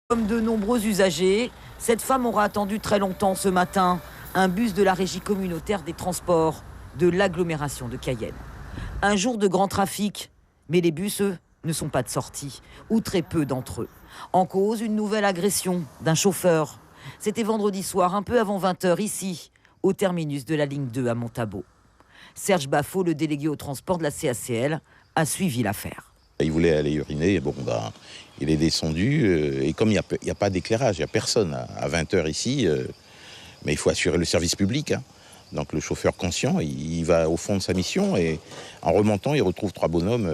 Comme de nombreux usagers, cette femme aura attendu très longtemps ce matin un bus de la Régie communautaire des transports de l'agglomération de Cayenne. Un jour de grand trafic, mais les bus, eux, ne sont pas de sortie, ou très peu d'entre eux. En cause, une nouvelle agression d'un chauffeur. C'était vendredi soir, un peu avant 20h, ici, au terminus de la ligne 2 à Montabo. Serge Baffo, le délégué au transport de la CACL, a suivi l'affaire. Il voulait aller uriner, il est descendu, et comme il n'y a pas d'éclairage, il n'y a personne à 20h ici, mais il faut assurer le service public. Donc le chauffeur conscient, il va au fond de sa mission, et en remontant, il retrouve 3 bonhommes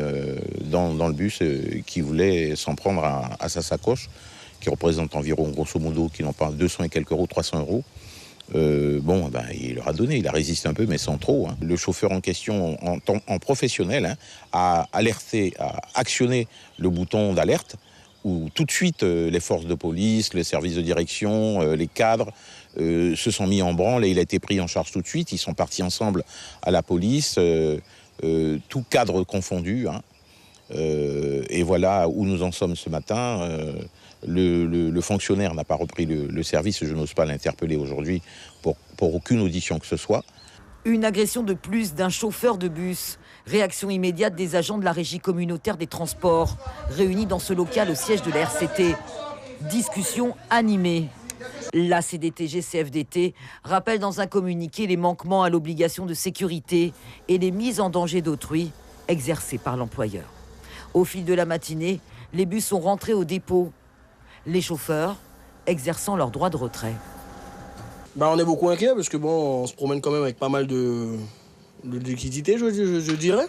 dans le bus qui voulaient s'en prendre à sa sacoche, qui représente environ, grosso modo, qu'il en parle 200 et quelques euros, 300 euros. Il leur a donné, il a résisté un peu, mais sans trop. Le chauffeur en question, en professionnel, a alerté, a actionné le bouton d'alerte, où tout de suite les forces de police, les services de direction, les cadres se sont mis en branle et il a été pris en charge tout de suite. Ils sont partis ensemble à la police, tout cadre confondu. Et voilà où nous en sommes ce matin. Le fonctionnaire n'a pas repris le service, je n'ose pas l'interpeller aujourd'hui pour aucune audition que ce soit. Une agression de plus d'un chauffeur de bus. Réaction immédiate des agents de la Régie communautaire des transports, réunis dans ce local au siège de la RCT. Discussion animée. La CDTG-CFDT rappelle dans un communiqué les manquements à l'obligation de sécurité et les mises en danger d'autrui exercées par l'employeur. Au fil de la matinée, les bus sont rentrés au dépôt. Les chauffeurs exerçant leur droit de retrait. On est beaucoup inquiets parce que on se promène quand même avec pas mal de liquidités, je dirais.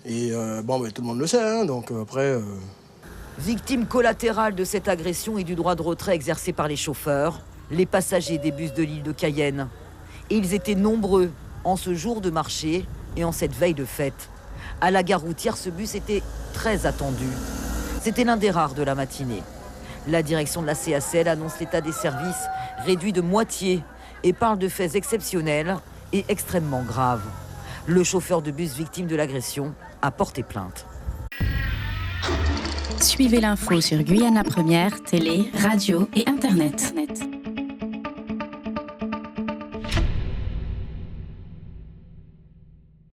Et tout le monde le sait, donc après... Victime collatérale de cette agression et du droit de retrait exercé par les chauffeurs, les passagers des bus de l'île de Cayenne. Et ils étaient nombreux en ce jour de marché et en cette veille de fête. À la gare routière, ce bus était très attendu. C'était l'un des rares de la matinée. La direction de la CACL annonce l'état des services réduit de moitié et parle de faits exceptionnels et extrêmement graves. Le chauffeur de bus victime de l'agression a porté plainte. Suivez l'info sur Guyana Première, télé, radio et Internet.